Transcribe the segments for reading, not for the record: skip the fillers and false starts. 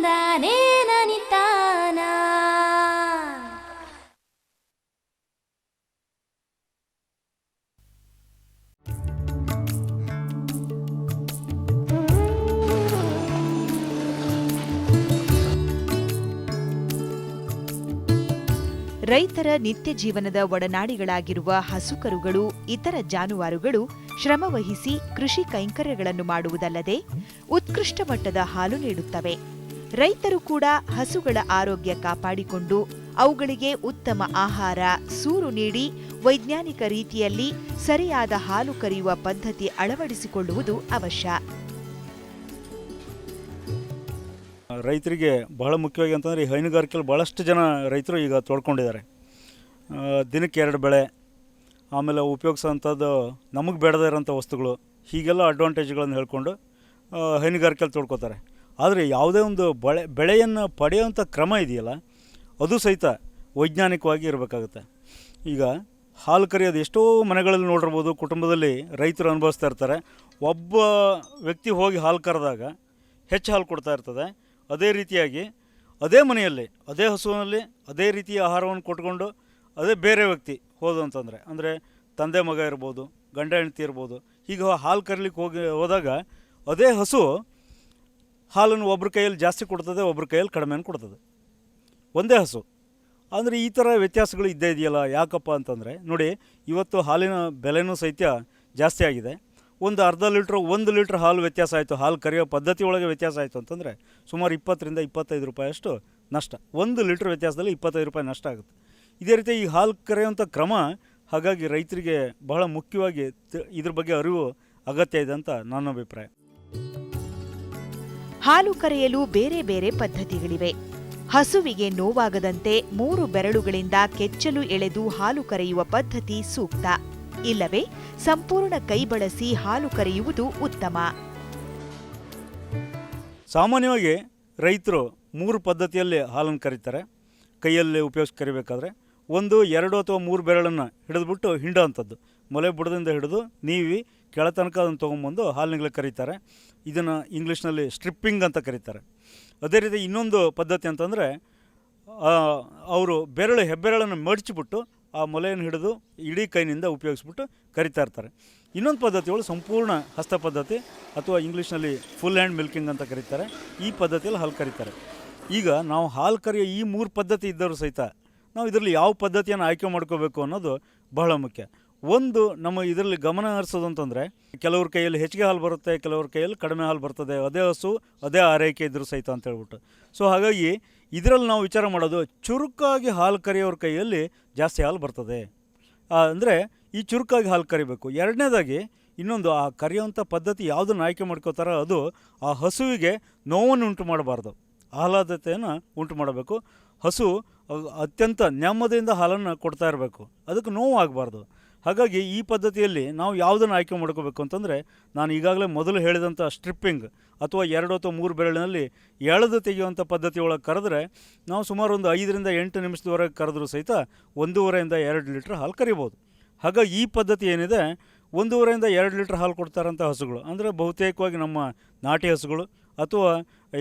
ತಂದಾನೇ ನನಿತಾನ. ರೈತರ ನಿತ್ಯ ಜೀವನದ ಒಡನಾಡಿಗಳಾಗಿರುವ ಹಸುಕರುಗಳು, ಇತರ ಜಾನುವಾರುಗಳು ಶ್ರಮವಹಿಸಿ ಕೃಷಿ ಕೈಂಕರ್ಯಗಳನ್ನು ಮಾಡುವುದಲ್ಲದೆ ಉತ್ಕೃಷ್ಟ ಮಟ್ಟದ ಹಾಲು ನೀಡುತ್ತವೆ. ರೈತರು ಕೂಡ ಹಸುಗಳ ಆರೋಗ್ಯ ಕಾಪಾಡಿಕೊಂಡು ಅವುಗಳಿಗೆ ಉತ್ತಮ ಆಹಾರ, ಸೂರು ನೀಡಿ ವೈಜ್ಞಾನಿಕ ರೀತಿಯಲ್ಲಿ ಸರಿಯಾದ ಹಾಲು ಕರೆಯುವ ಪದ್ಧತಿ ಅಳವಡಿಸಿಕೊಳ್ಳುವುದು ಅವಶ್ಯ. ರೈತರಿಗೆ ಬಹಳ ಮುಖ್ಯವಾಗಿ ಅಂತಂದರೆ ಈ ಹೈನುಗಾರಿಕೆಯಲ್ಲಿ ಭಾಳಷ್ಟು ಜನ ರೈತರು ಈಗ ತೊಡ್ಕೊಂಡಿದ್ದಾರೆ. ದಿನಕ್ಕೆ 2 ಬೆಳೆ, ಆಮೇಲೆ ಉಪಯೋಗಿಸೋಂಥದ್ದು ನಮಗೆ ಬೇಡದೇ ಇರೋಂಥ ವಸ್ತುಗಳು, ಹೀಗೆಲ್ಲ ಅಡ್ವಾಂಟೇಜ್ಗಳನ್ನು ಹೇಳ್ಕೊಂಡು ಹೈನುಗಾರಿಕೆಯಲ್ಲಿ ತೊಡ್ಕೋತಾರೆ. ಆದರೆ ಯಾವುದೇ ಒಂದು ಬೆಳೆಯನ್ನು ಪಡೆಯುವಂಥ ಕ್ರಮ ಇದೆಯಲ್ಲ, ಅದು ಸಹಿತ ವೈಜ್ಞಾನಿಕವಾಗಿ ಇರಬೇಕಾಗುತ್ತೆ. ಈಗ ಹಾಲು ಕರೆಯೋದು ಎಷ್ಟೋ ಮನೆಗಳಲ್ಲಿ ನೋಡಿರ್ಬೋದು, ಕುಟುಂಬದಲ್ಲಿ ರೈತರು ಅನುಭವಿಸ್ತಾ ಇರ್ತಾರೆ. ಒಬ್ಬ ವ್ಯಕ್ತಿ ಹೋಗಿ ಹಾಲು ಕರೆದಾಗ ಹೆಚ್ಚು ಹಾಲು ಕೊಡ್ತಾ ಇರ್ತದೆ. ಅದೇ ರೀತಿಯಾಗಿ ಅದೇ ಮನೆಯಲ್ಲಿ ಅದೇ ಹಸುವಿನಲ್ಲಿ ಅದೇ ರೀತಿಯ ಆಹಾರವನ್ನು ಕೊಟ್ಕೊಂಡು ಅದೇ ಬೇರೆ ವ್ಯಕ್ತಿ ಹೋದು ಅಂತಂದರೆ, ಅಂದರೆ ತಂದೆ ಮಗ ಇರ್ಬೋದು, ಗಂಡ ಹೆಂಡತಿ ಇರ್ಬೋದು, ಈಗ ಹಾಲು ಕರೀಲಿಕ್ಕೆ ಹೋದಾಗ ಅದೇ ಹಸು ಹಾಲನ್ನು ಒಬ್ಬರ ಕೈಯಲ್ಲಿ ಜಾಸ್ತಿ ಕೊಡ್ತದೆ, ಒಬ್ಬರ ಕೈಯಲ್ಲಿ ಕಡಿಮೆ ಕೊಡ್ತದೆ, ಒಂದೇ ಹಸು. ಅಂದರೆ ಈ ಥರ ವ್ಯತ್ಯಾಸಗಳು ಇದ್ದೇ ಇದೆಯಲ್ಲ. ಯಾಕಪ್ಪ ಅಂತಂದರೆ ನೋಡಿ, ಇವತ್ತು ಹಾಲಿನ ಬೆಲೆನೂ ಸಹಿತ ಜಾಸ್ತಿ ಆಗಿದೆ. ಒಂದು ಅರ್ಧ ಲೀಟ್ರ್ 1 ಲೀಟ್ರ್ ಹಾಲು ವ್ಯತ್ಯಾಸ ಆಯಿತು, ಹಾಲು ಕರೆಯೋ ಪದ್ಧತಿ ಒಳಗೆ ವ್ಯತ್ಯಾಸ ಆಯಿತು ಅಂತಂದರೆ ಸುಮಾರು 20 ರಿಂದ 25 ರೂಪಾಯಿಯಷ್ಟು ನಷ್ಟ. 1 ಲೀಟ್ರ್ ವ್ಯತ್ಯಾಸದಲ್ಲಿ 25 ರೂಪಾಯಿ ನಷ್ಟ ಆಗುತ್ತೆ. ಇದೇ ರೀತಿ ಈ ಹಾಲು ಕರೆಯುವಂಥ ಕ್ರಮ, ಹಾಗಾಗಿ ರೈತರಿಗೆ ಬಹಳ ಮುಖ್ಯವಾಗಿ ಇದ್ರ ಬಗ್ಗೆ ಅರಿವು ಅಗತ್ಯ ಇದೆ ಅಂತ ನನ್ನ ಅಭಿಪ್ರಾಯ. ಹಾಲು ಕರೆಯಲು ಬೇರೆ ಬೇರೆ ಪದ್ಧತಿಗಳಿವೆ. ಹಸುವಿಗೆ ನೋವಾಗದಂತೆ 3 ಬೆರಳುಗಳಿಂದ ಕೆಚ್ಚಲು ಎಳೆದು ಹಾಲು ಕರೆಯುವ ಪದ್ಧತಿ ಸೂಕ್ತ. ಇಲ್ಲವೇ ಸಂಪೂರ್ಣ ಕೈ ಬಳಸಿ ಹಾಲು ಕರೆಯುವುದು ಉತ್ತಮ. ಸಾಮಾನ್ಯವಾಗಿ ರೈತರು 3 ಪದ್ಧತಿಯಲ್ಲಿ ಹಾಲನ್ನು ಕರೀತಾರೆ. ಕೈಯಲ್ಲಿ ಉಪಯೋಗಿಸಿ ಕರಿಬೇಕಾದ್ರೆ 1, 2 ಅಥವಾ 3 ಬೆರಳನ್ನು ಹಿಡಿದ್ಬಿಟ್ಟು ಹಿಂಡೋ ಅಂಥದ್ದು, ಮೊಲೆ ಬುಡದಿಂದ ಹಿಡಿದು ನೀವಿ ಕೆಳತನಕ ಅದನ್ನು ತೊಗೊಂಬಂದು ಹಾಲಿನಲ್ಲೇ ಕರೀತಾರೆ. ಇದನ್ನು ಇಂಗ್ಲೀಷ್ನಲ್ಲಿ ಸ್ಟ್ರಿಪ್ಪಿಂಗ್ ಅಂತ ಕರೀತಾರೆ. ಅದೇ ರೀತಿ ಇನ್ನೊಂದು ಪದ್ಧತಿ ಅಂತಂದರೆ, ಅವರು ಹೆಬ್ಬೆರಳನ್ನು ಮಡಚಿಬಿಟ್ಟು ಆ ಮೊಲೆಯನ್ನು ಹಿಡಿದು ಇಡೀ ಕೈನಿಂದ ಉಪಯೋಗಿಸ್ಬಿಟ್ಟು ಕರಿತಾ ಇರ್ತಾರೆ. ಇನ್ನೊಂದು ಪದ್ಧತಿಗಳು ಸಂಪೂರ್ಣ ಹಸ್ತ ಪದ್ಧತಿ, ಅಥವಾ ಇಂಗ್ಲೀಷ್ನಲ್ಲಿ ಫುಲ್ ಹ್ಯಾಂಡ್ ಮಿಲ್ಕಿಂಗ್ ಅಂತ ಕರೀತಾರೆ. ಈ ಪದ್ಧತಿಯಲ್ಲಿ ಹಾಲು ಕರೀತಾರೆ. ಈಗ ನಾವು ಹಾಲು ಕರೆಯೋ ಈ 3 ಪದ್ಧತಿ ಇದ್ದವರು ಸಹಿತ ನಾವು ಇದರಲ್ಲಿ ಯಾವ ಪದ್ಧತಿಯನ್ನು ಆಯ್ಕೆ ಮಾಡ್ಕೋಬೇಕು ಅನ್ನೋದು ಬಹಳ ಮುಖ್ಯ. ಒಂದು, ನಮ್ಮ ಇದರಲ್ಲಿ ಗಮನ ಹರಿಸೋದು ಅಂತಂದರೆ, ಕೆಲವ್ರ ಕೈಯಲ್ಲಿ ಹೆಚ್ಚಿಗೆ ಹಾಲು ಬರುತ್ತೆ, ಕೆಲವ್ರ ಕೈಯಲ್ಲಿ ಕಡಿಮೆ ಹಾಲು ಬರ್ತದೆ, ಅದೇ ಹಸು ಅದೇ ಆರೈಕೆ ಇದ್ದರೂ ಸಹಿತ ಅಂತ ಹೇಳ್ಬಿಟ್ಟು. ಸೊ ಹಾಗಾಗಿ ಇದರಲ್ಲಿ ನಾವು ವಿಚಾರ ಮಾಡೋದು, ಚುರುಕಾಗಿ ಹಾಲು ಕರೆಯೋರ ಕೈಯಲ್ಲಿ ಜಾಸ್ತಿ ಹಾಲು ಬರ್ತದೆ, ಅಂದರೆ ಈ ಚುರುಕಾಗಿ ಹಾಲು ಕರಿಬೇಕು. ಎರಡನೇದಾಗಿ ಇನ್ನೊಂದು, ಆ ಕರೆಯುವಂಥ ಪದ್ಧತಿ ಯಾವುದನ್ನು ಆಯ್ಕೆ ಮಾಡ್ಕೋತಾರೋ ಅದು ಆ ಹಸುವಿಗೆ ನೋವನ್ನು ಉಂಟು ಮಾಡಬಾರ್ದು, ಆಹ್ಲಾದತೆಯನ್ನು ಉಂಟು ಮಾಡಬೇಕು. ಹಸು ಅತ್ಯಂತ ನೆಮ್ಮದಿಯಿಂದ ಹಾಲನ್ನು ಕೊಡ್ತಾ ಇರಬೇಕು, ಅದಕ್ಕೆ ನೋವು ಆಗಬಾರ್ದು. ಹಾಗಾಗಿ ಈ ಪದ್ಧತಿಯಲ್ಲಿ ನಾವು ಯಾವುದನ್ನು ಆಯ್ಕೆ ಮಾಡ್ಕೋಬೇಕು ಅಂತಂದರೆ, ನಾನು ಈಗಾಗಲೇ ಮೊದಲು ಹೇಳಿದಂಥ ಸ್ಟ್ರಿಪ್ಪಿಂಗ್ ಅಥವಾ 2 ಅಥವಾ 3 ಬೆರಳಿನಲ್ಲಿ ಎಳೆದು ತೆಗೆಯುವಂಥ ಪದ್ಧತಿ ಒಳಗೆ ಕರೆದ್ರೆ ನಾವು ಸುಮಾರು ಒಂದು 5 ರಿಂದ 8 ನಿಮಿಷದವರೆಗೆ ಕರೆದ್ರೂ ಸಹಿತ 1.5 ರಿಂದ 2 ಲೀಟ್ರ್ ಹಾಲು ಕರಿಬೋದು. ಹಾಗಾಗಿ ಈ ಪದ್ಧತಿ ಏನಿದೆ, 1.5 ರಿಂದ 2 ಲೀಟ್ರ್ ಹಾಲು ಕೊಡ್ತಾರಂಥ ಹಸುಗಳು ಅಂದರೆ ಬಹುತೇಕವಾಗಿ ನಮ್ಮ ನಾಟಿ ಹಸುಗಳು, ಅಥವಾ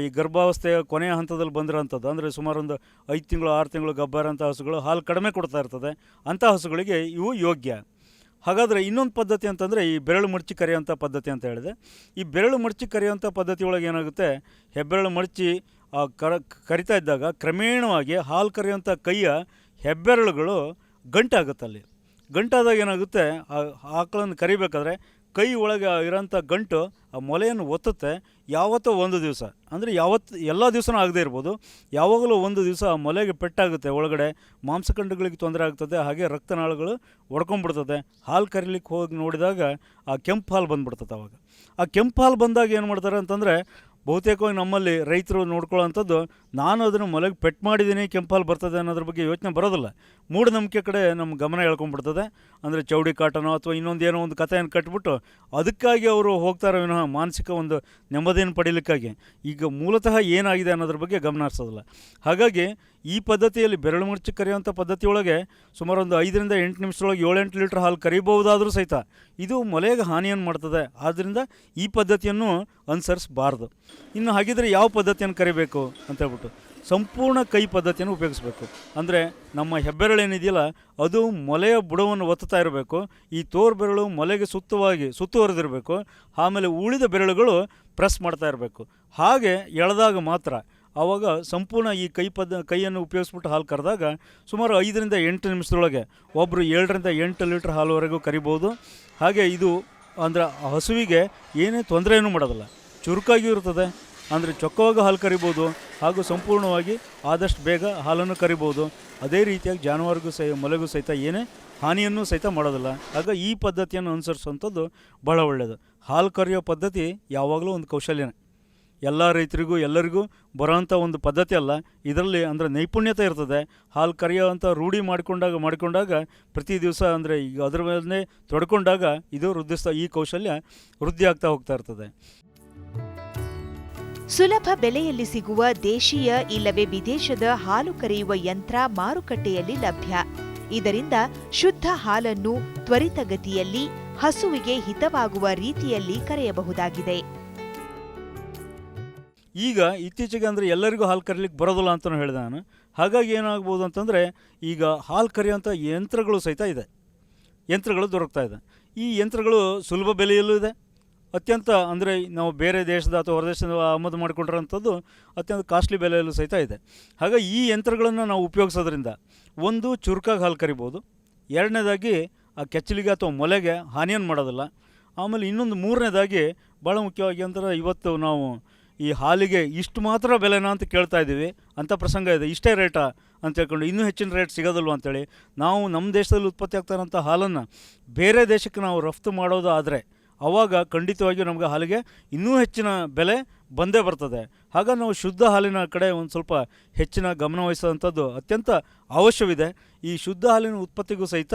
ಈ ಗರ್ಭಾವಸ್ಥೆಯ ಕೊನೆಯ ಹಂತದಲ್ಲಿ ಬಂದಿರೋಂಥದ್ದು, ಅಂದರೆ ಸುಮಾರು ಒಂದು 5 ತಿಂಗಳು 6 ತಿಂಗಳು ಗಬ್ಬಾರಂಥ ಹಸುಗಳು ಹಾಲು ಕಡಿಮೆ ಕೊಡ್ತಾ ಇರ್ತದೆ. ಅಂಥ ಹಸುಗಳಿಗೆ ಇವು ಯೋಗ್ಯ. ಹಾಗಾದರೆ ಇನ್ನೊಂದು ಪದ್ಧತಿ ಅಂತಂದರೆ ಈ ಬೆರಳು ಮಡಚಿ ಕರೆಯುವಂಥ ಪದ್ಧತಿ ಅಂತ ಹೇಳಿದೆ. ಈ ಬೆರಳು ಮಡಚಿ ಕರೆಯುವಂಥ ಪದ್ಧತಿ ಒಳಗೆ ಏನಾಗುತ್ತೆ, ಹೆಬ್ಬೆರಳು ಮಡಚಿ ಕರಿತಾ ಇದ್ದಾಗ ಕ್ರಮೇಣವಾಗಿ ಹಾಲು ಕರೆಯುವಂಥ ಕೈಯ ಹೆಬ್ಬೆರಳುಗಳು ಗಂಟಾಗುತ್ತಲ್ಲಿ. ಗಂಟಾದಾಗ ಏನಾಗುತ್ತೆ, ಆ ಆಕಳನ್ನು ಕರಿಬೇಕಾದ್ರೆ ಕೈ ಒಳಗೆ ಇರೋಂಥ ಗಂಟು ಆ ಮೊಲೆಯನ್ನು ಒತ್ತುತ್ತೆ. ಯಾವತ್ತೋ ಒಂದು ದಿವಸ, ಅಂದರೆ ಎಲ್ಲ ದಿವಸನೂ ಆಗದೇ ಇರ್ಬೋದು, ಯಾವಾಗಲೂ ಒಂದು ದಿವಸ ಆ ಮೊಲೆಗೆ ಪೆಟ್ಟಾಗುತ್ತೆ, ಒಳಗಡೆ ಮಾಂಸಖಂಡಗಳಿಗೆ ತೊಂದರೆ ಆಗ್ತದೆ, ಹಾಗೆ ರಕ್ತನಾಳಗಳು ಒಡ್ಕೊಂಡ್ಬಿಡ್ತದೆ. ಹಾಲು ಕರಿಲಿಕ್ಕೆ ಹೋಗಿ ನೋಡಿದಾಗ ಆ ಕೆಂಪು ಹಾಲು ಬಂದುಬಿಡ್ತದೆ. ಅವಾಗ ಆ ಕೆಂಪು ಹಾಲು ಬಂದಾಗ ಏನು ಮಾಡ್ತಾರೆ ಅಂತಂದರೆ, ಬಹುತೇಕವಾಗಿ ನಮ್ಮಲ್ಲಿ ರೈತರು ನೋಡ್ಕೊಳ್ಳೋವಂಥದ್ದು, ನಾನು ಅದನ್ನು ಮೊಲೆಗೆ ಪೆಟ್ಟು ಮಾಡಿದ್ದೀನಿ ಕೆಂಪು ಹಾಲು ಬರ್ತದೆ ಅನ್ನೋದ್ರ ಬಗ್ಗೆ ಯೋಚನೆ ಬರೋದಿಲ್ಲ. ಮೂಢನಂಬಿಕೆ ಕಡೆ ನಮ್ಮ ಗಮನ ಎಳ್ಕೊಂಡ್ಬಿಡ್ತದೆ. ಅಂದರೆ ಚೌಡಿ ಕಾಟನೋ ಅಥವಾ ಇನ್ನೊಂದೇನೋ ಒಂದು ಕಥೆಯನ್ನು ಕಟ್ಬಿಟ್ಟು ಅದಕ್ಕಾಗಿ ಅವರು ಹೋಗ್ತಾರೆ ವಿನಃ ಮಾನಸಿಕ ಒಂದು ನೆಮ್ಮದಿಯನ್ನು ಪಡೀಲಿಕ್ಕಾಗಿ ಈಗ ಮೂಲತಃ ಏನಾಗಿದೆ ಅನ್ನೋದ್ರ ಬಗ್ಗೆ ಗಮನ ಹರಿಸೋದಿಲ್ಲ. ಹಾಗಾಗಿ ಈ ಪದ್ಧತಿಯಲ್ಲಿ ಬೆರಳು ಮುಚ್ಚಿ ಕರೆಯುವಂಥ ಪದ್ಧತಿಯೊಳಗೆ ಸುಮಾರು ಒಂದು 5 ರಿಂದ 8 ನಿಮಿಷದೊಳಗೆ 7-8 ಲೀಟ್ರ್ ಹಾಲು ಕರಿಬಹುದಾದರೂ ಸಹಿತ ಇದು ಮೊಲೆಗೆ ಹಾನಿಯನ್ನು ಮಾಡ್ತದೆ. ಆದ್ದರಿಂದ ಈ ಪದ್ಧತಿಯನ್ನು ಅನುಸರಿಸಬಾರ್ದು. ಇನ್ನು ಹಾಗಿದ್ರೆ ಯಾವ ಪದ್ಧತಿಯನ್ನು ಕರಿಬೇಕು ಅಂತ ಹೇಳ್ಬಿಟ್ಟು ಸಂಪೂರ್ಣ ಕೈ ಪದ್ಧತಿಯನ್ನು ಉಪಯೋಗಿಸ್ಬೇಕು. ಅಂದರೆ ನಮ್ಮ ಹೆಬ್ಬೆರಳೇನಿದೆಯಲ್ಲ ಅದು ಮೊಲೆಯ ಬುಡವನ್ನು ಒತ್ತುತ್ತಾ ಇರಬೇಕು. ಈ ತೋರು ಬೆರಳು ಮೊಲೆಗೆ ಸುತ್ತುವರೆದಿರಬೇಕು. ಆಮೇಲೆ ಉಳಿದ ಬೆರಳುಗಳು ಪ್ರೆಸ್ ಮಾಡ್ತಾ ಇರಬೇಕು. ಹಾಗೆ ಎಳೆದಾಗ ಮಾತ್ರ ಆವಾಗ ಸಂಪೂರ್ಣ ಈ ಕೈಯನ್ನು ಉಪಯೋಗಿಸ್ಬಿಟ್ಟು ಹಾಲು ಕರೆದಾಗ ಸುಮಾರು 5ರಿಂದ 8 ನಿಮಿಷದೊಳಗೆ ಒಬ್ಬರು 7ರಿಂದ 8 ಲೀಟ್ರ್ ಹಾಲುವರೆಗೂ ಕರಿಬೋದು. ಹಾಗೆ ಇದು ಅಂದರೆ ಹಸುವಿಗೆ ಏನೇ ತೊಂದರೆಯೂ ಮಾಡೋದಿಲ್ಲ, ಚುರುಕಾಗಿಯೂ ಇರ್ತದೆ. ಅಂದರೆ ಚೊಕ್ಕವಾಗಿ ಹಾಲು ಕರಿಬೋದು ಹಾಗೂ ಸಂಪೂರ್ಣವಾಗಿ ಆದಷ್ಟು ಬೇಗ ಹಾಲನ್ನು ಕರಿಬೋದು. ಅದೇ ರೀತಿಯಾಗಿ ಜಾನುವಾರಿಗೂ ಮೊಲೆಗೂ ಸಹಿತ ಏನೇ ಹಾನಿಯನ್ನು ಸಹಿತ ಮಾಡೋದಿಲ್ಲ. ಆಗ ಈ ಪದ್ಧತಿಯನ್ನು ಅನುಸರಿಸುವಂಥದ್ದು ಭಾಳ ಒಳ್ಳೆಯದು. ಹಾಲು ಕರೆಯೋ ಪದ್ಧತಿ ಯಾವಾಗಲೂ ಒಂದು ಕೌಶಲ್ಯನೇ, ಎಲ್ಲ ರೈತರಿಗೂ ಎಲ್ಲರಿಗೂ ಬರೋವಂಥ ಒಂದು ಪದ್ಧತಿ ಅಲ್ಲ. ಇದರಲ್ಲಿ ಅಂದರೆ ನೈಪುಣ್ಯತೆ ಇರ್ತದೆ. ಹಾಲು ಕರೆಯೋವಂಥ ರೂಢಿ ಮಾಡಿಕೊಂಡಾಗ ಪ್ರತಿ ದಿವಸ ಅಂದರೆ ಈಗ ಅದರ ಮೇಲೆ ತೊಡ್ಕೊಂಡಾಗ ಇದು ಈ ಕೌಶಲ್ಯ ವೃದ್ಧಿ ಆಗ್ತಾ ಹೋಗ್ತಾ ಇರ್ತದೆ. ಸುಲಭ ಬೆಲೆಯಲ್ಲಿ ಸಿಗುವ ದೇಶೀಯ ಇಲ್ಲವೇ ವಿದೇಶದ ಹಾಲು ಕರೆಯುವ ಯಂತ್ರ ಮಾರುಕಟ್ಟೆಯಲ್ಲಿ ಲಭ್ಯ. ಇದರಿಂದ ಶುದ್ಧ ಹಾಲನ್ನು ತ್ವರಿತಗತಿಯಲ್ಲಿ ಹಸುವಿಗೆ ಹಿತವಾಗುವ ರೀತಿಯಲ್ಲಿ ಕರೆಯಬಹುದಾಗಿದೆ. ಈಗ ಇತ್ತೀಚೆಗೆ ಅಂದರೆ ಎಲ್ಲರಿಗೂ ಹಾಲು ಕರೀಲಿಕ್ಕೆ ಬರೋದಿಲ್ಲ ಅಂತಲೂ ಹೇಳಿದೆ ನಾನು. ಹಾಗಾಗಿ ಏನಾಗ್ಬೋದು ಅಂತಂದರೆ ಈಗ ಹಾಲು ಕರೆಯುವಂಥ ಯಂತ್ರಗಳು ಸಹಿತ ಇದೆ, ಯಂತ್ರಗಳು ದೊರಕ್ತಾ ಇದೆ. ಈ ಯಂತ್ರಗಳು ಸುಲಭ ಬೆಲೆಯಲ್ಲೂ ಇದೆ, ಅತ್ಯಂತ ಅಂದರೆ ನಾವು ಬೇರೆ ದೇಶದ ಅಥವಾ ಹೊರದೇಶದ ಆಮದು ಮಾಡಿಕೊಂಡಿರೋಂಥದ್ದು ಅತ್ಯಂತ ಕಾಸ್ಟ್ಲಿ ಬೆಲೆಯಲ್ಲೂ ಸಹಿತ ಇದೆ. ಹಾಗಾಗಿ ಈ ಯಂತ್ರಗಳನ್ನು ನಾವು ಉಪಯೋಗಿಸೋದ್ರಿಂದ ಒಂದು ಚುರುಕಾಗಿ ಹಾಲು ಕರಿಬೋದು, ಎರಡನೇದಾಗಿ ಆ ಕೆಚ್ಚಲಿಗೆ ಅಥವಾ ಮೊಲೆಗೆ ಹಾನಿಯನ್ನು ಮಾಡೋದಿಲ್ಲ. ಆಮೇಲೆ ಇನ್ನೊಂದು ಮೂರನೇದಾಗಿ ಭಾಳ ಮುಖ್ಯವಾಗಿ ಅಂದರೆ ಇವತ್ತು ನಾವು ಈ ಹಾಲಿಗೆ ಇಷ್ಟು ಮಾತ್ರ ಬೆಲೆನಾ ಅಂತ ಕೇಳ್ತಾ ಇದ್ದೀವಿ, ಅಂಥ ಪ್ರಸಂಗ ಇದೆ. ಇಷ್ಟೇ ರೇಟಾ ಅಂತ ಹೇಳ್ಕೊಂಡು ಇನ್ನೂ ಹೆಚ್ಚಿನ ರೇಟ್ ಸಿಗೋದಲ್ವ ಅಂತೇಳಿ ನಾವು ನಮ್ಮ ದೇಶದಲ್ಲಿ ಉತ್ಪತ್ತಿ ಆಗ್ತಾರಂಥ ಹಾಲನ್ನು ಬೇರೆ ದೇಶಕ್ಕೆ ನಾವು ರಫ್ತು ಮಾಡೋದು ಆದರೆ ಆವಾಗ ಖಂಡಿತವಾಗಿಯೂ ನಮಗೆ ಹಾಲಿಗೆ ಇನ್ನೂ ಹೆಚ್ಚಿನ ಬೆಲೆ ಬಂದೇ ಬರ್ತದೆ. ಹಾಗಾಗಿ ನಾವು ಶುದ್ಧ ಹಾಲಿನ ಕಡೆ ಒಂದು ಸ್ವಲ್ಪ ಹೆಚ್ಚಿನ ಗಮನ ವಹಿಸೋವಂಥದ್ದು ಅತ್ಯಂತ ಅವಶ್ಯವಿದೆ. ಈ ಶುದ್ಧ ಹಾಲಿನ ಉತ್ಪತ್ತಿಗೂ ಸಹಿತ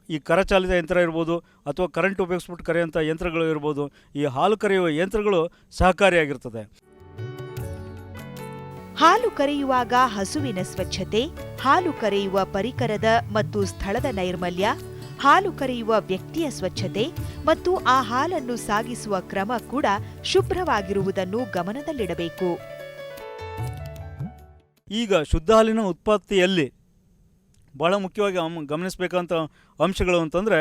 ಈ ಕರಚಾಲಿತ ಯಂತ್ರ ಇರ್ಬೋದು ಅಥವಾ ಕರೆಂಟ್ ಉಪಯೋಗಿಸ್ಬಿಟ್ಟು ಕರೆಯುವಂಥ ಯಂತ್ರಗಳು ಇರ್ಬೋದು, ಈ ಹಾಲು ಕರೆಯುವ ಯಂತ್ರಗಳು ಸಹಕಾರಿಯಾಗಿರ್ತದೆ. ಹಾಲು ಕರೆಯುವಾಗ ಹಸುವಿನ ಸ್ವಚ್ಛತೆ, ಹಾಲು ಕರೆಯುವ ಪರಿಕರದ ಮತ್ತು ಸ್ಥಳದ ನೈರ್ಮಲ್ಯ, ಹಾಲು ಕರೆಯುವ ವ್ಯಕ್ತಿಯ ಸ್ವಚ್ಛತೆ ಮತ್ತು ಆ ಹಾಲನ್ನು ಸಾಗಿಸುವ ಕ್ರಮ ಕೂಡ ಶುಭ್ರವಾಗಿರುವುದನ್ನು ಗಮನದಲ್ಲಿಡಬೇಕು. ಈಗ ಶುದ್ಧ ಹಾಲಿನ ಉತ್ಪತ್ತಿಯಲ್ಲಿ ಭಾಳ ಮುಖ್ಯವಾಗಿ ಗಮನಿಸಬೇಕಂತ ಅಂಶಗಳು ಅಂತಂದರೆ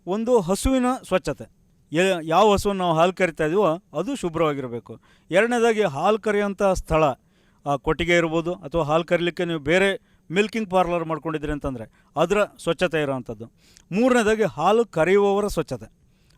ಒಂದು ಹಸುವಿನ ಸ್ವಚ್ಛತೆ, ಯಾವ ಹಸುವನ್ನು ನಾವು ಹಾಲು ಕರಿತಾ ಇದೀವೋ ಅದು ಶುಭ್ರವಾಗಿರಬೇಕು. ಎರಡನೇದಾಗಿ ಹಾಲು ಕರೆಯುವಂಥ ಸ್ಥಳ, ಕೊಟ್ಟಿಗೆ ಇರ್ಬೋದು ಅಥವಾ ಹಾಲು ಕರೀಲಿಕ್ಕೆ ನೀವು ಬೇರೆ ಮಿಲ್ಕಿಂಗ್ ಪಾರ್ಲರ್ ಮಾಡ್ಕೊಂಡಿದ್ದೀರಿ ಅಂತಂದರೆ ಅದರ ಸ್ವಚ್ಛತೆ ಇರೋವಂಥದ್ದು. ಮೂರನೇದಾಗಿ ಹಾಲು ಕರೆಯುವವರ ಸ್ವಚ್ಛತೆ,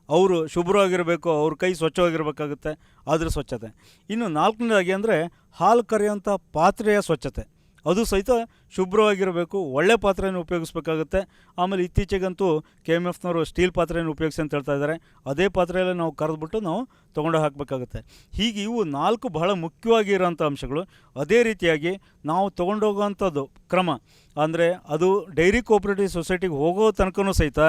ಅವರು ಶುಭ್ರವಾಗಿರಬೇಕು, ಅವ್ರ ಕೈ ಸ್ವಚ್ಛವಾಗಿರಬೇಕಾಗುತ್ತೆ, ಅದರ ಸ್ವಚ್ಛತೆ. ಇನ್ನು ನಾಲ್ಕನೇದಾಗಿ ಅಂದರೆ ಹಾಲು ಕರೆಯುವಂಥ ಪಾತ್ರೆಯ ಸ್ವಚ್ಛತೆ, ಅದು ಸಹಿತ ಶುಭ್ರವಾಗಿರಬೇಕು, ಒಳ್ಳೆ ಪಾತ್ರೆಯನ್ನು ಉಪಯೋಗಿಸ್ಬೇಕಾಗುತ್ತೆ. ಆಮೇಲೆ ಇತ್ತೀಚೆಗಂತೂ KMFನವರು ಸ್ಟೀಲ್ ಪಾತ್ರೆಯನ್ನು ಉಪಯೋಗಿಸಿ ಅಂತ ಹೇಳ್ತಾ ಇದ್ದಾರೆ. ಅದೇ ಪಾತ್ರೆಯಲ್ಲೇ ನಾವು ಕರೆದ್ಬಿಟ್ಟು ನಾವು ತೊಗೊಂಡು ಹಾಕಬೇಕಾಗುತ್ತೆ. ಹೀಗೆ ಇವು 4 ಬಹಳ ಮುಖ್ಯವಾಗಿ ಇರೋಂಥ ಅಂಶಗಳು. ಅದೇ ರೀತಿಯಾಗಿ ನಾವು ತೊಗೊಂಡೋಗೋವಂಥದ್ದು ಕ್ರಮ ಅಂದರೆ ಅದು ಡೈರಿ ಕೋಆಪರೇಟಿವ್ ಸೊಸೈಟಿಗೆ ಹೋಗೋ ತನಕನೂ ಸಹಿತ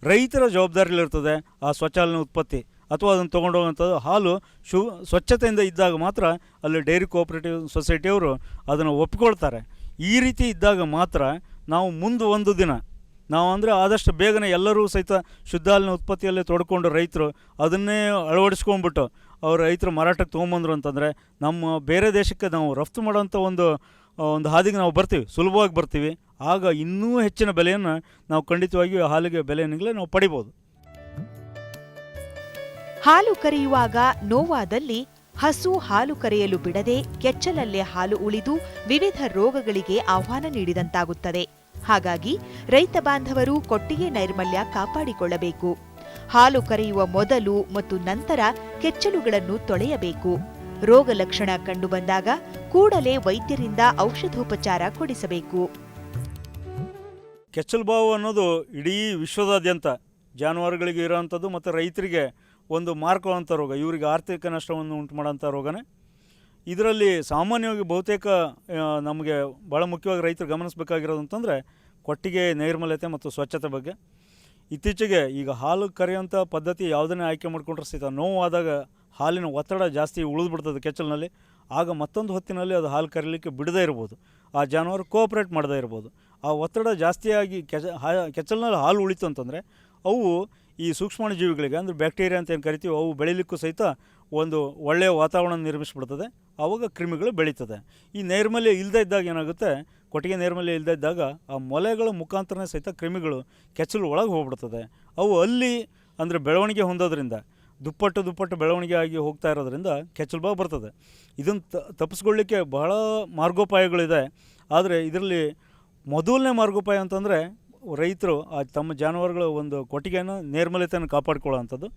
ರೈತರ ಜವಾಬ್ದಾರಿಲಿರ್ತದೆ ಆ ಸ್ವಚ್ಛ ಹಾಲಿನ ಉತ್ಪತ್ತಿ ಅಥವಾ ಅದನ್ನು ತೊಗೊಂಡೋಗೋವಂಥದ್ದು. ಹಾಲು ಸ್ವಚ್ಛತೆಯಿಂದ ಇದ್ದಾಗ ಮಾತ್ರ ಅಲ್ಲಿ ಡೈರಿ ಕೋಆಪರೇಟಿವ್ ಸೊಸೈಟಿಯವರು ಅದನ್ನು ಒಪ್ಪಿಕೊಳ್ತಾರೆ. ಈ ರೀತಿ ಇದ್ದಾಗ ಮಾತ್ರ ನಾವು ಮುಂದೆ ಒಂದು ದಿನ ನಾವು ಅಂದರೆ ಆದಷ್ಟು ಬೇಗನೆ ಎಲ್ಲರೂ ಸಹಿತ ಶುದ್ಧ ಹಾಲಿನ ಉತ್ಪತ್ತಿಯಲ್ಲೇ ತೊಡ್ಕೊಂಡು ರೈತರು ಅದನ್ನೇ ಅಳವಡಿಸ್ಕೊಂಡ್ಬಿಟ್ಟು ಅವ್ರು ರೈತರು ಮಾರಾಟಕ್ಕೆ ತೊಗೊಂಬಂದರು ಅಂತಂದರೆ ನಮ್ಮ ಬೇರೆ ದೇಶಕ್ಕೆ ನಾವು ರಫ್ತು ಮಾಡೋಂಥ ಒಂದು ಹಾದಿಗೆ ನಾವು ಬರ್ತೀವಿ, ಸುಲಭವಾಗಿ ಬರ್ತೀವಿ. ಆಗ ಇನ್ನೂ ಹೆಚ್ಚಿನ ಬೆಲೆಯನ್ನು ನಾವು ಖಂಡಿತವಾಗಿಯೂ ಹಾಲಿಗೆ ಬೆಲೆಯನ್ನಿಂದಲೇ ನಾವು ಪಡಿಬೋದು. ಹಾಲು ಕರೆಯುವಾಗ ನೋವಾದಲ್ಲಿ ಹಸು ಹಾಲು ಕರೆಯಲು ಬಿಡದೆ ಕೆಚ್ಚಲಲ್ಲೇ ಹಾಲು ಉಳಿದು ವಿವಿಧ ರೋಗಗಳಿಗೆ ಆಹ್ವಾನ ನೀಡಿದಂತಾಗುತ್ತದೆ. ಹಾಗಾಗಿ ರೈತ ಬಾಂಧವರು ಕೊಟ್ಟಿಗೆ ನೈರ್ಮಲ್ಯ ಕಾಪಾಡಿಕೊಳ್ಳಬೇಕು. ಹಾಲು ಕರೆಯುವ ಮೊದಲು ಮತ್ತು ನಂತರ ಕೆಚ್ಚಲುಗಳನ್ನು ತೊಳೆಯಬೇಕು. ರೋಗ ಲಕ್ಷಣ ಕಂಡುಬಂದಾಗ ಕೂಡಲೇ ವೈದ್ಯರಿಂದ ಔಷಧೋಪಚಾರ ಕೊಡಿಸಬೇಕು. ಕೆಚ್ಚಲು ಬಾವು ಅನ್ನೋದು ಇಡೀ ವಿಶ್ವದಾದ್ಯಂತ ಜಾನುವಾರುಗಳಿಗೆ ಇರೋವಂಥದ್ದು ಮತ್ತು ರೈತರಿಗೆ ಒಂದು ಮಾರ್ಕುವಂಥ ರೋಗ, ಇವರಿಗೆ ಆರ್ಥಿಕ ನಷ್ಟವನ್ನು ಉಂಟು ಮಾಡೋಂಥ ರೋಗನೇ. ಇದರಲ್ಲಿ ಸಾಮಾನ್ಯವಾಗಿ ಬಹುತೇಕ ನಮಗೆ ಭಾಳ ಮುಖ್ಯವಾಗಿ ರೈತರು ಗಮನಿಸಬೇಕಾಗಿರೋದು ಅಂತಂದರೆ ಕೊಟ್ಟಿಗೆ ನೈರ್ಮಲ್ಯತೆ ಮತ್ತು ಸ್ವಚ್ಛತೆ ಬಗ್ಗೆ. ಇತ್ತೀಚೆಗೆ ಈಗ ಹಾಲು ಕರೆಯುವಂಥ ಪದ್ಧತಿ ಯಾವುದನ್ನೇ ಆಯ್ಕೆ ಮಾಡಿಕೊಂಡ್ರೆ ಸಹಿತ ನೋವಾದಾಗ ಹಾಲಿನ ಒತ್ತಡ ಜಾಸ್ತಿ ಉಳಿದ್ಬಿಡ್ತದೆ ಕೆಚ್ಚಲಿನಲ್ಲಿ. ಆಗ ಮತ್ತೊಂದು ಹೊತ್ತಿನಲ್ಲಿ ಅದು ಹಾಲು ಕರೀಲಿಕ್ಕೆ ಬಿಡದೇ ಇರ್ಬೋದು, ಆ ಜಾನುವಾರು ಕೋಆಪ್ರೇಟ್ ಮಾಡದೇ ಇರ್ಬೋದು. ಆ ಒತ್ತಡ ಜಾಸ್ತಿಯಾಗಿ ಕೆಚ್ಚಲಿನಲ್ಲಿ ಹಾಲು ಉಳಿತು ಅಂತಂದರೆ ಅವು ಈ ಸೂಕ್ಷ್ಮಾಣು ಜೀವಿಗಳಿಗೆ ಅಂದರೆ ಬ್ಯಾಕ್ಟೀರಿಯಾ ಅಂತ ಏನು ಕರಿತೀವಿ ಅವು ಬೆಳೀಲಿಕ್ಕೂ ಸಹಿತ ಒಂದು ಒಳ್ಳೆಯ ವಾತಾವರಣ ನಿರ್ಮಿಸಿಬಿಡ್ತದೆ. ಆವಾಗ ಕ್ರಿಮಿಗಳು ಬೆಳೀತದೆ. ಈ ನೈರ್ಮಲ್ಯ ಇಲ್ಲದೇ ಇದ್ದಾಗ ಏನಾಗುತ್ತೆ, ಕೊಟ್ಟಿಗೆ ನೈರ್ಮಲ್ಯ ಇಲ್ಲದೇ ಇದ್ದಾಗ ಆ ಮೊಲೆಗಳ ಮುಖಾಂತರನೇ ಸಹಿತ ಕ್ರಿಮಿಗಳು ಕೆಚ್ಚಲು ಒಳಗೆ ಹೋಗ್ಬಿಡ್ತದೆ. ಅವು ಅಲ್ಲಿ ಅಂದರೆ ಬೆಳವಣಿಗೆ ಹೊಂದೋದ್ರಿಂದ ದುಪ್ಪಟ್ಟು ಬೆಳವಣಿಗೆ ಆಗಿ ಹೋಗ್ತಾ ಇರೋದ್ರಿಂದ ಕೆಚ್ಚಲು ಬಾವು ಬರ್ತದೆ. ಇದನ್ನು ತಪ್ಪಿಸ್ಕೊಳ್ಳಿಕ್ಕೆ ಬಹಳ ಮಾರ್ಗೋಪಾಯಗಳಿದೆ. ಆದರೆ ಇದರಲ್ಲಿ ಮೊದಲನೇ ಮಾರ್ಗೋಪಾಯ ಅಂತಂದರೆ ರೈತರು ತಮ್ಮ ಜಾನುವಾರುಗಳ ಒಂದು ಕೊಟ್ಟಿಗೆಯನ್ನು ನೈರ್ಮಲ್ಯತೆಯನ್ನು ಕಾಪಾಡಿಕೊಳ್ಳೋ ಅಂಥದ್ದು.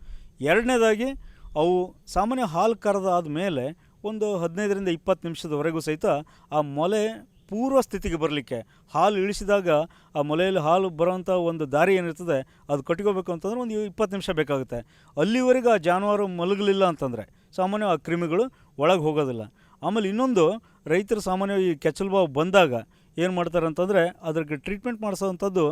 ಎರಡನೇದಾಗಿ ಅವು ಸಾಮಾನ್ಯ ಹಾಲು ಕರೆದಾದ ಮೇಲೆ ಒಂದು 15ರಿಂದ 20 ನಿಮಿಷದವರೆಗೂ ಸಹಿತ ಆ ಮೊಲೆ ಪೂರ್ವ ಸ್ಥಿತಿಗೆ ಬರಲಿಕ್ಕೆ, ಹಾಲು ಇಳಿಸಿದಾಗ ಆ ಮೊಲೆಯಲ್ಲಿ ಹಾಲು ಬರೋವಂಥ ಒಂದು ದಾರಿ ಏನಿರ್ತದೆ ಅದು ಕಟ್ಕೋಬೇಕು ಅಂತಂದ್ರೆ ಒಂದು 20 ನಿಮಿಷ ಬೇಕಾಗುತ್ತೆ. ಅಲ್ಲಿವರೆಗೆ ಆ ಜಾನುವಾರು ಮಲಗಲಿಲ್ಲ ಅಂತಂದರೆ ಸಾಮಾನ್ಯ ಆ ಕ್ರಿಮಿಗಳು ಒಳಗೆ ಹೋಗೋದಿಲ್ಲ. ಆಮೇಲೆ ಇನ್ನೊಂದು, ರೈತರು ಸಾಮಾನ್ಯವಾಗಿ ಈ ಕೆಚ್ಚಲು ಬಾವು ಬಂದಾಗ ಏನು ಮಾಡ್ತಾರೆ ಅಂತಂದರೆ ಅದಕ್ಕೆ ಟ್ರೀಟ್ಮೆಂಟ್ ಮಾಡಿಸೋವಂಥದ್ದು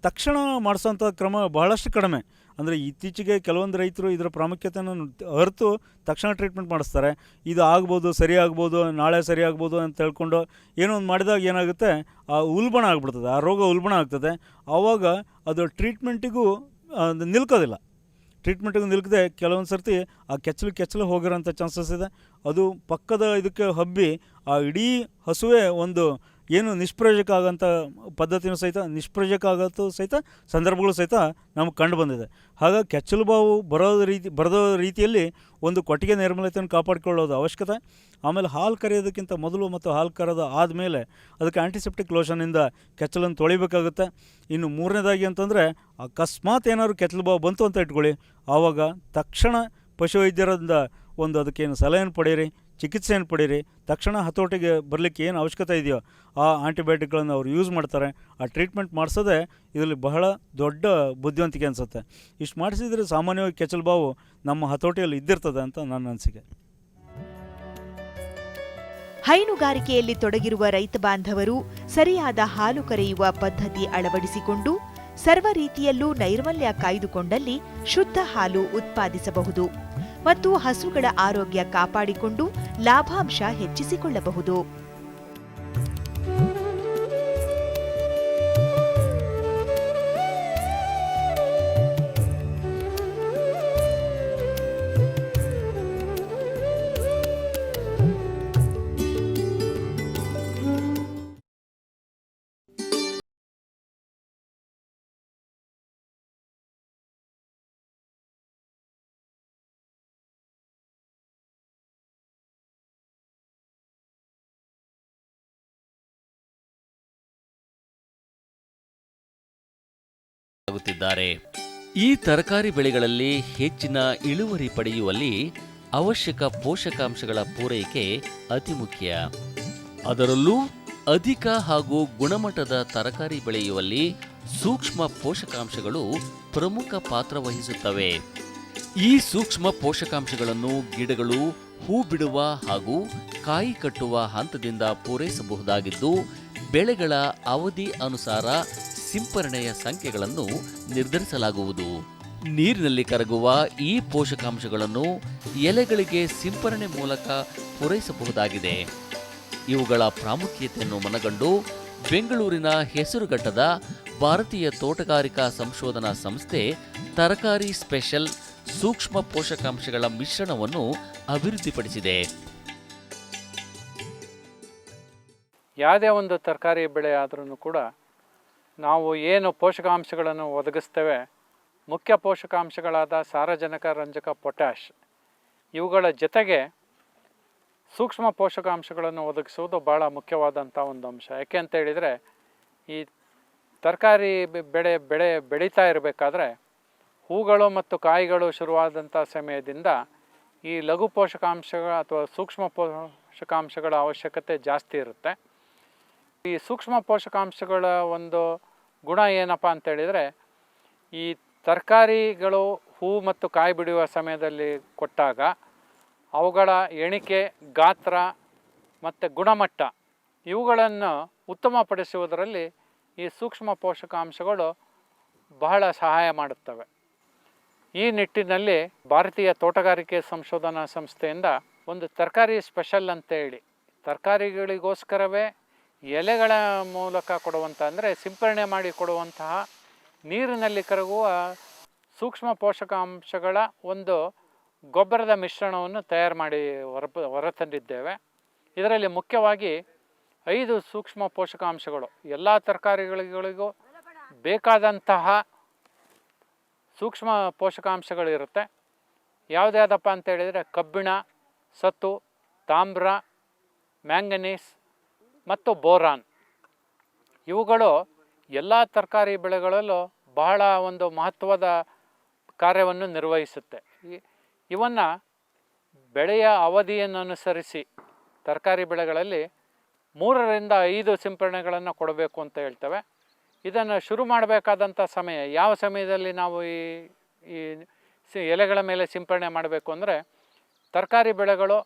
ತಕ್ಷಣ ಮಾಡಿಸೋವಂಥ ಕ್ರಮ ಬಹಳಷ್ಟು ಕಡಿಮೆ. ಅಂದರೆ ಇತ್ತೀಚೆಗೆ ಕೆಲವೊಂದು ರೈತರು ಇದರ ಪ್ರಾಮುಖ್ಯತೆಯನ್ನು ಅರಿತು ತಕ್ಷಣ ಟ್ರೀಟ್ಮೆಂಟ್ ಮಾಡಿಸ್ತಾರೆ. ಇದು ಆಗ್ಬೋದು, ಸರಿ ಆಗ್ಬೋದು, ನಾಳೆ ಸರಿ ಆಗ್ಬೋದು ಅಂತ ಹೇಳ್ಕೊಂಡು ಏನೋ ಒಂದು ಮಾಡಿದಾಗ ಏನಾಗುತ್ತೆ, ಆ ಉಲ್ಬಣ ಆಗಿಬಿಡ್ತದೆ, ಆ ರೋಗ ಉಲ್ಬಣ ಆಗ್ತದೆ. ಆವಾಗ ಅದು ಟ್ರೀಟ್ಮೆಂಟಿಗೂ ನಿಲ್ಕೋದಿಲ್ಲ. ಟ್ರೀಟ್ಮೆಂಟಿಗೆ ನಿಲ್ಕದೆ ಕೆಲವೊಂದು ಸರ್ತಿ ಆ ಕೆಚ್ಚಲು ಹೋಗಿರೋಂಥ ಚಾನ್ಸಸ್ ಇದೆ. ಅದು ಪಕ್ಕದ ಇದಕ್ಕೆ ಹಬ್ಬಿ ಆ ಇಡೀ ಹಸುವೆ ಒಂದು ಏನು ನಿಷ್ಪ್ರಯೋಜಕ ಆಗೋಂಥ ಪದ್ಧತಿನೂ ಸಹಿತ ನಿಷ್ಪ್ರಯೋಜಕ ಆಗೋದು ಸಹಿತ ಸಂದರ್ಭಗಳು ಸಹಿತ ನಮಗೆ ಕಂಡು ಬಂದಿದೆ. ಹಾಗಾಗಿ ಕೆಚ್ಚಲು ಬಾವು ಬರೋ ರೀತಿಯಲ್ಲಿ ಒಂದು ಕೊಟ್ಟಿಗೆ ನೈರ್ಮಲ್ಯತೆಯನ್ನು ಕಾಪಾಡಿಕೊಳ್ಳೋದು ಅವಶ್ಯಕತೆ. ಆಮೇಲೆ ಹಾಲು ಕರೆಯೋದಕ್ಕಿಂತ ಮೊದಲು ಮತ್ತು ಹಾಲು ಕರೆದ ಆದಮೇಲೆ ಅದಕ್ಕೆ ಆ್ಯಂಟಿಸೆಪ್ಟಿಕ್ ಲೋಷನಿಂದ ಕೆಚ್ಚಲನ್ನು ತೊಳಿಬೇಕಾಗುತ್ತೆ. ಇನ್ನು ಮೂರನೇದಾಗಿ ಅಂತಂದರೆ ಅಕಸ್ಮಾತ್ ಏನಾದ್ರು ಕೆಚ್ಚಲು ಬಾವು ಬಂತು ಅಂತ ಇಟ್ಕೊಳ್ಳಿ, ಆವಾಗ ತಕ್ಷಣ ಪಶುವೈದ್ಯರಿಂದ ಒಂದು ಅದಕ್ಕೇನು ಸಲಹೆಯನ್ನು ಪಡೀರಿ, ಚಿಕಿತ್ಸೆಯನ್ನು ಪಡೀರಿ. ತಕ್ಷಣ ಹತೋಟಿಗೆ ಬರಲಿಕ್ಕೆ ಏನು ಅವಶ್ಯಕತೆ ಇದೆಯೋ ಆ ಆಂಟಿಬಯೋಟಿಕ್ಗಳನ್ನು ಅವ್ರು ಯೂಸ್ ಮಾಡ್ತಾರೆ. ಆ ಟ್ರೀಟ್ಮೆಂಟ್ ಮಾಡಿಸೋದೇ ಇದರಲ್ಲಿ ಬಹಳ ದೊಡ್ಡ ಬುದ್ಧಿವಂತಿಕೆ ಅನಿಸುತ್ತೆ. ಇಷ್ಟು ಮಾಡಿಸಿದರೆ ಸಾಮಾನ್ಯವಾಗಿ ಕೆಚ್ಚಲು ಬಾವು ನಮ್ಮ ಹತೋಟಿಯಲ್ಲಿ ಇದ್ದಿರ್ತದೆ ಅಂತ ನನ್ನ ಅನಿಸಿಕೆ. ಹೈನುಗಾರಿಕೆಯಲ್ಲಿ ತೊಡಗಿರುವ ರೈತ ಬಾಂಧವರು ಸರಿಯಾದ ಹಾಲು ಕರೆಯುವ ಪದ್ಧತಿ ಅಳವಡಿಸಿಕೊಂಡು ಸರ್ವ ರೀತಿಯಲ್ಲೂ ನೈರ್ಮಲ್ಯ ಕಾಯ್ದುಕೊಂಡಲ್ಲಿ ಶುದ್ಧ ಹಾಲು ಉತ್ಪಾದಿಸಬಹುದು ಮತ್ತು ಹಸುಗಳ ಆರೋಗ್ಯ ಕಾಪಾಡಿಕೊಂಡು ಲಾಭಾಂಶ ಹೆಚ್ಚಿಸಿಕೊಳ್ಳಬಹುದು. ಈ ತರಕಾರಿ ಬೆಳೆಗಳಲ್ಲಿ ಹೆಚ್ಚಿನ ಇಳುವರಿ ಪಡೆಯುವಲ್ಲಿ ಅವಶ್ಯಕ ಪೋಷಕಾಂಶಗಳ ಪೂರೈಕೆ ಅತಿ ಮುಖ್ಯ. ಅದರಲ್ಲೂ ಅಧಿಕ ಹಾಗೂ ಗುಣಮಟ್ಟದ ತರಕಾರಿ ಬೆಳೆಯುವಲ್ಲಿ ಸೂಕ್ಷ್ಮ ಪೋಷಕಾಂಶಗಳು ಪ್ರಮುಖ ಪಾತ್ರ ವಹಿಸುತ್ತವೆ. ಈ ಸೂಕ್ಷ್ಮ ಪೋಷಕಾಂಶಗಳನ್ನು ಗಿಡಗಳು ಹೂ ಬಿಡುವ ಹಾಗೂ ಕಾಯಿ ಕಟ್ಟುವ ಹಂತದಿಂದ ಪೂರೈಸಬಹುದಾಗಿದ್ದು, ಬೆಳೆಗಳ ಅವಧಿ ಅನುಸಾರ ಸಿಂಪರಣೆಯ ಸಂಖ್ಯೆಗಳನ್ನು ನಿರ್ಧರಿಸಲಾಗುವುದು. ನೀರಿನಲ್ಲಿ ಕರಗುವ ಈ ಪೋಷಕಾಂಶಗಳನ್ನು ಎಲೆಗಳಿಗೆ ಸಿಂಪರಣೆ ಮೂಲಕ ಪೂರೈಸಬಹುದಾಗಿದೆ. ಇವುಗಳ ಪ್ರಾಮುಖ್ಯತೆಯನ್ನು ಮನಗಂಡು ಬೆಂಗಳೂರಿನ ಹೆಸರುಘಟ್ಟದ ಭಾರತೀಯ ತೋಟಗಾರಿಕಾ ಸಂಶೋಧನಾ ಸಂಸ್ಥೆ ತರಕಾರಿ ಸ್ಪೆಷಲ್ ಸೂಕ್ಷ್ಮ ಪೋಷಕಾಂಶಗಳ ಮಿಶ್ರಣವನ್ನು ಅಭಿವೃದ್ಧಿಪಡಿಸಿದೆ. ಯಾವುದೇ ಒಂದು ತರಕಾರಿ ಬೆಳೆ ಆದ್ರೂ ಕೂಡ ನಾವು ಏನು ಪೋಷಕಾಂಶಗಳನ್ನು ಒದಗಿಸ್ತೇವೆ, ಮುಖ್ಯ ಪೋಷಕಾಂಶಗಳಾದ ಸಾರಜನಕ, ರಂಜಕ, ಪೊಟ್ಯಾಷ್ ಇವುಗಳ ಜೊತೆಗೆ ಸೂಕ್ಷ್ಮ ಪೋಷಕಾಂಶಗಳನ್ನು ಒದಗಿಸುವುದು ಭಾಳ ಮುಖ್ಯವಾದಂಥ ಒಂದು ಅಂಶ. ಯಾಕೆ ಅಂತ ಹೇಳಿದರೆ, ಈ ತರಕಾರಿ ಬೆಳೀತಾ ಇರಬೇಕಾದ್ರೆ ಹೂಗಳು ಮತ್ತು ಕಾಯಿಗಳು ಶುರುವಾದಂಥ ಸಮಯದಿಂದ ಈ ಲಘು ಪೋಷಕಾಂಶಗಳ ಅಥವಾ ಸೂಕ್ಷ್ಮ ಪೋಷಕಾಂಶಗಳ ಅವಶ್ಯಕತೆ ಜಾಸ್ತಿ ಇರುತ್ತೆ. ಈ ಸೂಕ್ಷ್ಮ ಪೋಷಕಾಂಶಗಳ ಒಂದು ಗುಣ ಏನಪ್ಪ ಅಂತೇಳಿದರೆ, ಈ ತರಕಾರಿಗಳು ಹೂ ಮತ್ತು ಕಾಯಿ ಬಿಡುವ ಸಮಯದಲ್ಲಿ ಕೊಟ್ಟಾಗ ಅವುಗಳ ಎಣಿಕೆ, ಗಾತ್ರ ಮತ್ತು ಗುಣಮಟ್ಟ ಇವುಗಳನ್ನು ಉತ್ತಮಪಡಿಸುವುದರಲ್ಲಿ ಈ ಸೂಕ್ಷ್ಮ ಪೋಷಕಾಂಶಗಳು ಬಹಳ ಸಹಾಯ ಮಾಡುತ್ತವೆ. ಈ ನಿಟ್ಟಿನಲ್ಲಿ ಭಾರತೀಯ ತೋಟಗಾರಿಕೆ ಸಂಶೋಧನಾ ಸಂಸ್ಥೆಯಿಂದ ಒಂದು ತರಕಾರಿ ಸ್ಪೆಷಲ್ ಅಂತೇಳಿ, ತರಕಾರಿಗಳಿಗೋಸ್ಕರವೇ ಎಲೆಗಳ ಮೂಲಕ ಕೊಡುವಂಥ, ಅಂದರೆ ಸಿಂಪರಣೆ ಮಾಡಿ ಕೊಡುವಂತಹ ನೀರಿನಲ್ಲಿ ಕರಗುವ ಸೂಕ್ಷ್ಮ ಪೋಷಕಾಂಶಗಳ ಒಂದು ಗೊಬ್ಬರದ ಮಿಶ್ರಣವನ್ನು ತಯಾರು ಮಾಡಿ ಹೊರತಂದಿದ್ದೇವೆ. ಇದರಲ್ಲಿ ಮುಖ್ಯವಾಗಿ 5 ಸೂಕ್ಷ್ಮ ಪೋಷಕಾಂಶಗಳು, ಎಲ್ಲ ತರಕಾರಿಗಳಿಗೂ ಬೇಕಾದಂತಹ ಸೂಕ್ಷ್ಮ ಪೋಷಕಾಂಶಗಳಿರುತ್ತೆ. ಯಾವುದ್ಯಾವುದಪ್ಪ ಅಂತೇಳಿದರೆ ಕಬ್ಬಿಣ, ಸತು, ತಾಮ್ರ, ಮ್ಯಾಂಗನೀಸ್ ಮತ್ತು ಬೋರಾನ್. ಇವುಗಳು ಎಲ್ಲ ತರಕಾರಿ ಬೆಳೆಗಳಲ್ಲೂ ಬಹಳ ಒಂದು ಮಹತ್ವದ ಕಾರ್ಯವನ್ನು ನಿರ್ವಹಿಸುತ್ತೆ. ಇವನ್ನು ಬೆಳೆಯ ಅವಧಿಯನ್ನು ಅನುಸರಿಸಿ ತರಕಾರಿ ಬೆಳೆಗಳಲ್ಲಿ 3ರಿಂದ 5 ಸಿಂಪರಣೆಗಳನ್ನು ಕೊಡಬೇಕು ಅಂತ ಹೇಳ್ತೇವೆ. ಇದನ್ನು ಶುರು ಮಾಡಬೇಕಾದಂಥ ಸಮಯ, ಯಾವ ಸಮಯದಲ್ಲಿ ನಾವು ಈ ಎಲೆಗಳ ಮೇಲೆ ಸಿಂಪರಣೆ ಮಾಡಬೇಕು ಅಂದರೆ, ತರಕಾರಿ ಬೆಳೆಗಳು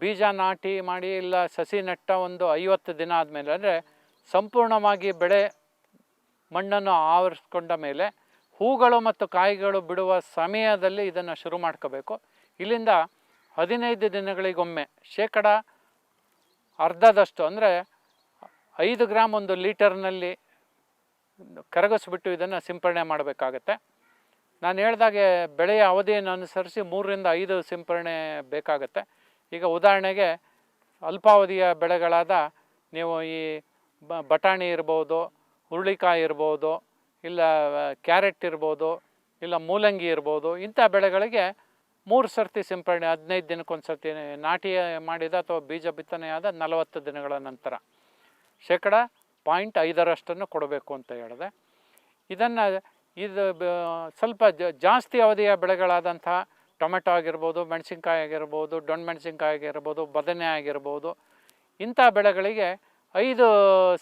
ಬೀಜ ನಾಟಿ ಮಾಡಿ ಇಲ್ಲ ಸಸಿ ನೆಟ್ಟ ಒಂದು 50 ದಿನ ಆದಮೇಲೆ, ಅಂದರೆ ಸಂಪೂರ್ಣವಾಗಿ ಬೆಳೆ ಮಣ್ಣನ್ನು ಆವರಿಸ್ಕೊಂಡ ಮೇಲೆ ಹೂಗಳು ಮತ್ತು ಕಾಯಿಗಳು ಬಿಡುವ ಸಮಯದಲ್ಲಿ ಇದನ್ನು ಶುರು ಮಾಡ್ಕೋಬೇಕು. ಇಲ್ಲಿಂದ 15 ದಿನಗಳಿಗೊಮ್ಮೆ ಶೇಕಡ ಅರ್ಧದಷ್ಟು, ಅಂದರೆ 5 ಗ್ರಾಮ್ 1 ಲೀಟರ್ನಲ್ಲಿ ಕರಗಿಸ್ಬಿಟ್ಟು ಇದನ್ನು ಸಿಂಪರಣೆ ಮಾಡಬೇಕಾಗತ್ತೆ. ನಾನು ಹೇಳ್ದಾಗೆ ಬೆಳೆಯ ಅವಧಿಯನ್ನು ಅನುಸರಿಸಿ 3ರಿಂದ 5 ಸಿಂಪರಣೆ ಬೇಕಾಗತ್ತೆ. ಈಗ ಉದಾಹರಣೆಗೆ ಅಲ್ಪಾವಧಿಯ ಬೆಳೆಗಳಾದ ನೀವು ಈ ಬಟಾಣಿ ಇರ್ಬೋದು, ಹುರುಳಿಕಾಯಿ ಇರ್ಬೋದು, ಇಲ್ಲ ಕ್ಯಾರೆಟ್ ಇರ್ಬೋದು, ಇಲ್ಲ ಮೂಲಂಗಿ ಇರ್ಬೋದು, ಇಂಥ ಬೆಳೆಗಳಿಗೆ 3 ಸರ್ತಿ ಸಿಂಪರಣೆ, 15 ದಿನಕ್ಕೊಂದು ಸರ್ತಿ ನಾಟಿ ಮಾಡಿದ ಅಥವಾ ಬೀಜ ಬಿತ್ತನೆಯಾದ 40 ದಿನಗಳ ನಂತರ ಶೇಕಡ 0.5 ಕೊಡಬೇಕು ಅಂತ ಹೇಳಿದೆ. ಇದು ಸ್ವಲ್ಪ ಜಾಸ್ತಿ ಅವಧಿಯ ಬೆಳೆಗಳಾದಂತಹ ಟೊಮೆಟೊ ಆಗಿರ್ಬೋದು, ಮೆಣಸಿನ್ಕಾಯಿ ಆಗಿರ್ಬೋದು, ದೊಣ್ಣೆ ಮೆಣಸಿನ್ಕಾಯಿ ಆಗಿರ್ಬೋದು, ಬದನೆ ಆಗಿರ್ಬೋದು, ಇಂಥ ಬೆಳೆಗಳಿಗೆ 5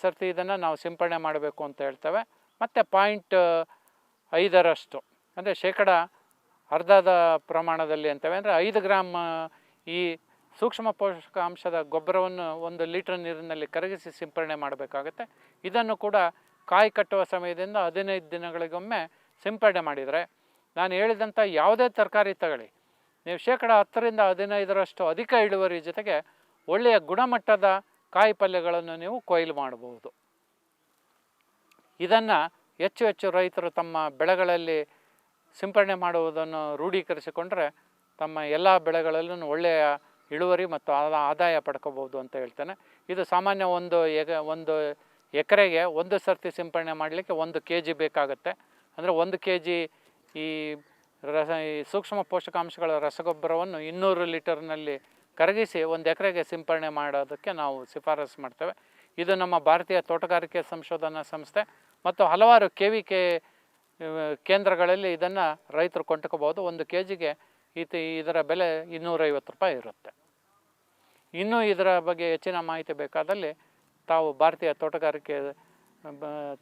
ಸರ್ತಿ ಇದನ್ನು ನಾವು ಸಿಂಪರಣೆ ಮಾಡಬೇಕು ಅಂತ ಹೇಳ್ತೇವೆ. ಮತ್ತು 0.5 ಅಂದರೆ ಶೇಕಡ ಅರ್ಧದ ಪ್ರಮಾಣದಲ್ಲಿ ಅಂತೇವೆ. ಅಂದರೆ 5 ಗ್ರಾಮ್ ಈ ಸೂಕ್ಷ್ಮ ಪೋಷಕಾಂಶದ ಗೊಬ್ಬರವನ್ನು 1 ಲೀಟರ್ ನೀರಿನಲ್ಲಿ ಕರಗಿಸಿ ಸಿಂಪರಣೆ ಮಾಡಬೇಕಾಗತ್ತೆ. ಇದನ್ನು ಕೂಡ ಕಾಯಿ ಕಟ್ಟುವ ಸಮಯದಿಂದ 15 ದಿನಗಳಿಗೊಮ್ಮೆ ಸಿಂಪರಣೆ ಮಾಡಿದರೆ, ನಾನು ಹೇಳಿದಂಥ ಯಾವುದೇ ತರಕಾರಿ ತಗೊಳ್ಳಿ, ನೀವು ಶೇಕಡ 10ರಿಂದ 15 ಅಧಿಕ ಇಳುವರಿ ಜೊತೆಗೆ ಒಳ್ಳೆಯ ಗುಣಮಟ್ಟದ ಕಾಯಿ ಪಲ್ಯಗಳನ್ನು ನೀವು ಕೊಯ್ಲು ಮಾಡಬಹುದು. ಇದನ್ನು ಹೆಚ್ಚು ರೈತರು ತಮ್ಮ ಬೆಳೆಗಳಲ್ಲಿ ಸಿಂಪರಣೆ ಮಾಡುವುದನ್ನು ರೂಢೀಕರಿಸಿಕೊಂಡ್ರೆ ತಮ್ಮ ಎಲ್ಲ ಬೆಳೆಗಳಲ್ಲೂ ಒಳ್ಳೆಯ ಇಳುವರಿ ಮತ್ತು ಆದಾಯ ಪಡ್ಕೋಬೋದು ಅಂತ ಹೇಳ್ತೇನೆ. ಇದು ಸಾಮಾನ್ಯ ಒಂದು ಎಕರೆಗೆ 1 ಸರ್ತಿ ಸಿಂಪರಣೆ ಮಾಡಲಿಕ್ಕೆ 1 kg ಬೇಕಾಗುತ್ತೆ. ಅಂದರೆ 1 kg ಈ ಸೂಕ್ಷ್ಮ ಪೋಷಕಾಂಶಗಳ ರಸಗೊಬ್ಬರವನ್ನು 200 ಲೀಟರ್ನಲ್ಲಿ ಕರಗಿಸಿ 1 ಎಕರೆಗೆ ಸಿಂಪರಣೆ ಮಾಡೋದಕ್ಕೆ ನಾವು ಶಿಫಾರಸು ಮಾಡ್ತೇವೆ. ಇದು ನಮ್ಮ ಭಾರತೀಯ ತೋಟಗಾರಿಕೆ ಸಂಶೋಧನಾ ಸಂಸ್ಥೆ ಮತ್ತು ಹಲವಾರು KVK ಕೇಂದ್ರಗಳಲ್ಲಿ ಇದನ್ನು ರೈತರು ಕೊಂಡ್ಕೋಬೋದು. 1 kgಗೆ ಇದರ ಬೆಲೆ 250 ರೂಪಾಯಿ ಇರುತ್ತೆ. ಇನ್ನೂ ಇದರ ಬಗ್ಗೆ ಹೆಚ್ಚಿನ ಮಾಹಿತಿ ಬೇಕಾದಲ್ಲಿ ತಾವು ಭಾರತೀಯ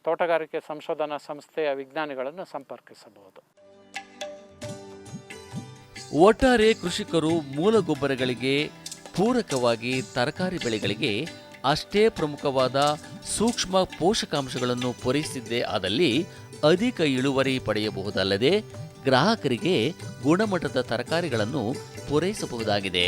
ತೋಟಗಾರಿಕೆ ಸಂಶೋಧನಾ ಸಂಸ್ಥೆಯ ವಿಜ್ಞಾನಿಗಳನ್ನು ಸಂಪರ್ಕಿಸಬಹುದು. ಒಟ್ಟಾರೆ ಕೃಷಿಕರು ಮೂಲ ಗೊಬ್ಬರಗಳಿಗೆ ಪೂರಕವಾಗಿ ತರಕಾರಿ ಬೆಳೆಗಳಿಗೆ ಅಷ್ಟೇ ಪ್ರಮುಖವಾದ ಸೂಕ್ಷ್ಮ ಪೋಷಕಾಂಶಗಳನ್ನು ಪೂರೈಸಿದ್ದೇ ಆದಲ್ಲಿ ಅಧಿಕ ಇಳುವರಿ ಪಡೆಯಬಹುದಲ್ಲದೆ ಗ್ರಾಹಕರಿಗೆ ಗುಣಮಟ್ಟದ ತರಕಾರಿಗಳನ್ನು ಪೂರೈಸಬಹುದಾಗಿದೆ.